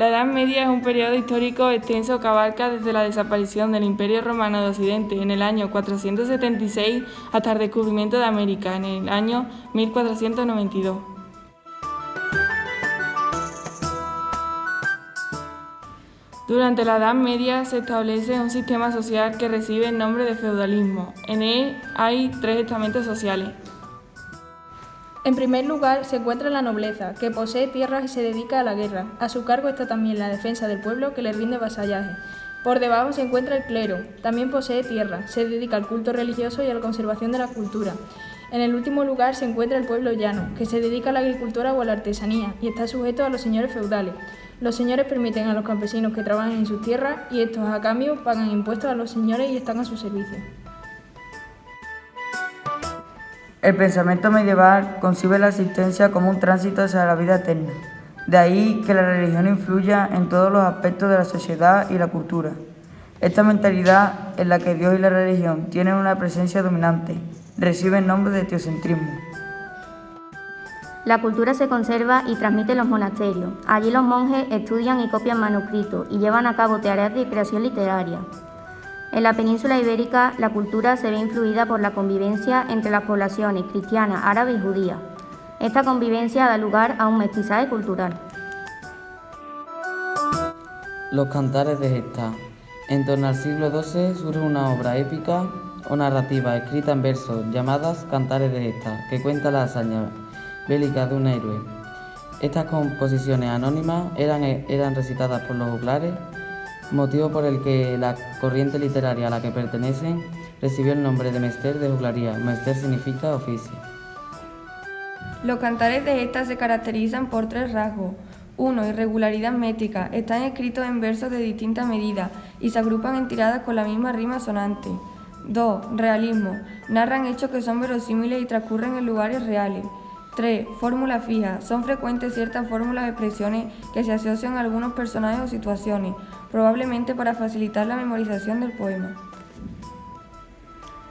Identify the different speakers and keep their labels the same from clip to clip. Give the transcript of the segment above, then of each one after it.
Speaker 1: La Edad Media es un periodo histórico extenso que abarca desde la desaparición del Imperio Romano de Occidente en el año 476 hasta el descubrimiento de América en el año 1492. Durante la Edad Media se establece un sistema social que recibe el nombre de feudalismo. En él hay 3 estamentos sociales.
Speaker 2: En primer lugar se encuentra la nobleza, que posee tierras y se dedica a la guerra. A su cargo está también la defensa del pueblo, que le rinde vasallaje. Por debajo se encuentra el clero, también posee tierra, se dedica al culto religioso y a la conservación de la cultura. En el último lugar se encuentra el pueblo llano, que se dedica a la agricultura o a la artesanía y está sujeto a los señores feudales. Los señores permiten a los campesinos que trabajen en sus tierras y estos a cambio pagan impuestos a los señores y están a su servicio.
Speaker 3: El pensamiento medieval concibe la existencia como un tránsito hacia la vida eterna. De ahí que la religión influya en todos los aspectos de la sociedad y la cultura. Esta mentalidad en la que Dios y la religión tienen una presencia dominante recibe el nombre de teocentrismo.
Speaker 4: La cultura se conserva y transmite en los monasterios. Allí los monjes estudian y copian manuscritos y llevan a cabo tareas de creación literaria. En la península ibérica, la cultura se ve influida por la convivencia entre las poblaciones cristiana, árabe y judía. Esta convivencia da lugar a un mestizaje cultural.
Speaker 5: Los cantares de gesta. En torno al siglo XII surge una obra épica o narrativa escrita en versos llamadas cantares de gesta, que cuenta las hazañas bélicas de un héroe. Estas composiciones anónimas eran recitadas por los juglares, motivo por el que la corriente literaria a la que pertenecen recibió el nombre de mester de juglaría. Mester significa oficio.
Speaker 1: Los cantares de gesta se caracterizan por 3 rasgos. 1. Irregularidad métrica. Están escritos en versos de distinta medida y se agrupan en tiradas con la misma rima sonante. 2. Realismo. Narran hechos que son verosímiles y transcurren en lugares reales. 3. Fórmula fija. Son frecuentes ciertas fórmulas o expresiones que se asocian a algunos personajes o situaciones, probablemente para facilitar la memorización del poema.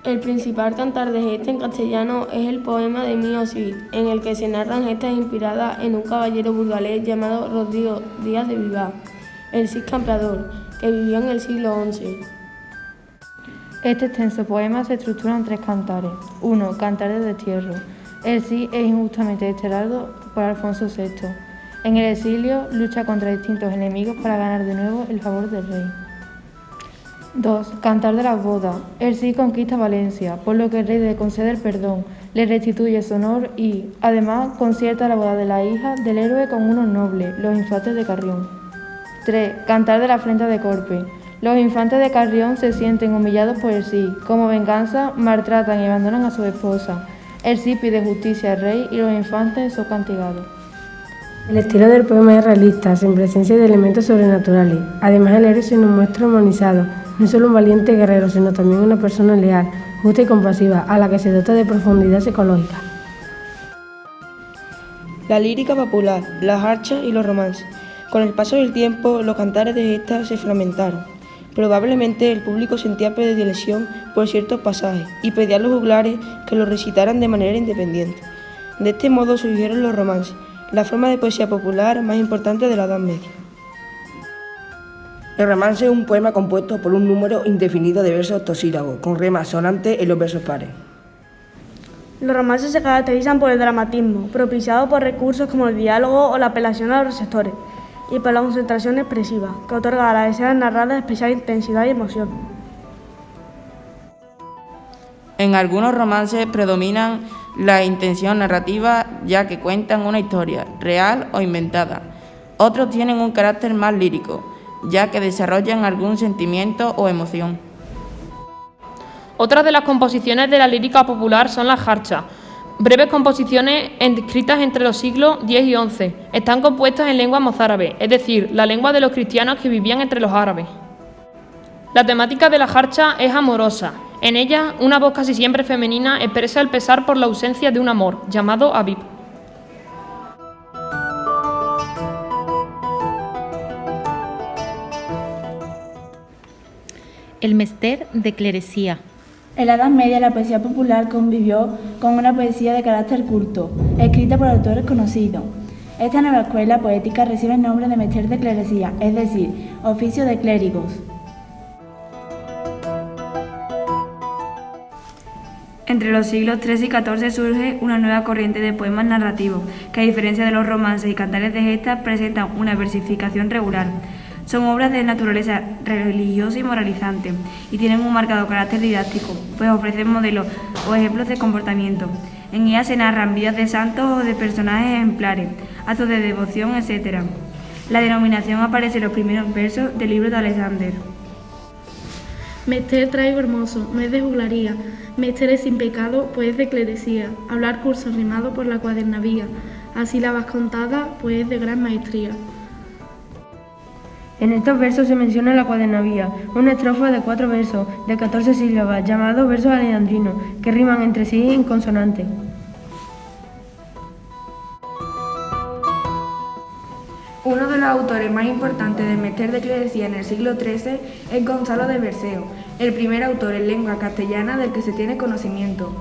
Speaker 6: El principal cantar de gesta en castellano es el poema de Mío Cid, en el que se narran gestas inspiradas en un caballero burgalés llamado Rodrigo Díaz de Vivar, el Cid Campeador, que vivió en el siglo XI.
Speaker 7: Este extenso poema se estructura en 3 cantares. 1. Cantar de destierro. El Cid es injustamente desterrado por Alfonso VI. En el exilio lucha contra distintos enemigos para ganar de nuevo el favor del rey. 2. Cantar de las bodas. El Cid conquista Valencia, por lo que el rey le concede el perdón, le restituye su honor y, además, concierta la boda de la hija del héroe con unos nobles, los infantes de Carrión. 3. Cantar de la afrenta de Corpe. Los infantes de Carrión se sienten humillados por el Cid. Como venganza, maltratan y abandonan a su esposa. El Cid pide justicia al rey y los infantes son castigados.
Speaker 8: El estilo del poema es realista, sin presencia de elementos sobrenaturales. Además, el héroe se nos muestra humanizado, no solo un valiente guerrero, sino también una persona leal, justa y compasiva, a la que se dota de profundidad psicológica.
Speaker 9: La lírica popular, las jarchas y los romances. Con el paso del tiempo, los cantares de gesta se fragmentaron. Probablemente el público sentía predilección por ciertos pasajes y pedía a los juglares que los recitaran de manera independiente. De este modo surgieron los romances, la forma de poesía popular más importante de la Edad Media.
Speaker 10: El romance es un poema compuesto por un número indefinido de versos octosílabos, con rimas sonantes en los versos pares.
Speaker 11: Los romances se caracterizan por el dramatismo, propiciado por recursos como el diálogo o la apelación a los receptores, y por la concentración expresiva, que otorga a las escenas narradas especial intensidad y emoción.
Speaker 12: En algunos romances predominan la intención narrativa, ya que cuentan una historia, real o inventada. Otros tienen un carácter más lírico, ya que desarrollan algún sentimiento o emoción.
Speaker 13: Otras de las composiciones de la lírica popular son las jarchas, breves composiciones escritas entre los siglos X y XI. Están compuestas en lengua mozárabe, es decir, la lengua de los cristianos que vivían entre los árabes. La temática de la jarcha es amorosa. En ella, una voz casi siempre femenina expresa el pesar por la ausencia de un amor, llamado Habib.
Speaker 14: El mester de cleresía.
Speaker 15: En la Edad Media la poesía popular convivió con una poesía de carácter culto, escrita por autores conocidos. Esta nueva escuela poética recibe el nombre de Mester de Clerecía, es decir, oficio de clérigos.
Speaker 16: Entre los siglos XIII y XIV surge una nueva corriente de poemas narrativos, que a diferencia de los romances y cantares de gestas, presentan una versificación regular. Son obras de naturaleza religiosa y moralizante, y tienen un marcado carácter didáctico, pues ofrecen modelos o ejemplos de comportamiento. En ellas se narran vidas de santos o de personajes ejemplares, actos de devoción, etc. La denominación aparece en los primeros versos del libro de Alexander.
Speaker 17: Mester traigo hermoso, no es de juglaría. Mester es sin pecado, pues es de clerecía. Hablar curso rimado por la cuadernavía. Así la vas contada, pues es de gran maestría.
Speaker 8: En estos versos se menciona la cuadernavía, una estrofa de 4 versos, de 14 sílabas, llamados versos alejandrinos, que riman entre sí en consonante.
Speaker 1: Uno de los autores más importantes del Mester de Clerecía en el siglo XIII es Gonzalo de Berceo, el primer autor en lengua castellana del que se tiene conocimiento.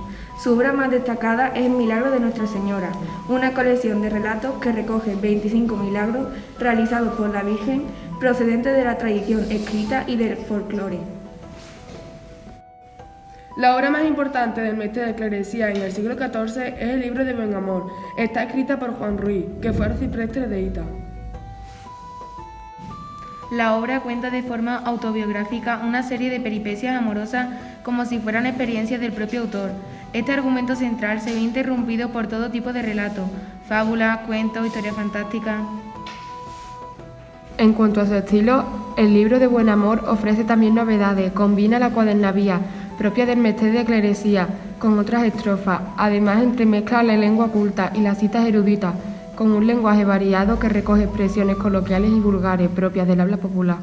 Speaker 1: Su obra más destacada es El milagro de Nuestra Señora, una colección de relatos que recoge 25 milagros realizados por la Virgen, procedentes de la tradición escrita y del folclore.
Speaker 18: La obra más importante del Mester de Clerecía en el siglo XIV es el libro de Buen Amor. Está escrita por Juan Ruiz, que fue arcipreste de Hita.
Speaker 7: La obra cuenta de forma autobiográfica una serie de peripecias amorosas como si fueran experiencias del propio autor. Este argumento central se ve interrumpido por todo tipo de relatos, fábulas, cuentos, historias fantásticas.
Speaker 19: En cuanto a su estilo, el libro de Buen Amor ofrece también novedades, combina la cuadernavía, propia del Mester de Clerecía, con otras estrofas, además entremezcla la lengua culta y las citas eruditas, con un lenguaje variado que recoge expresiones coloquiales y vulgares propias del habla popular.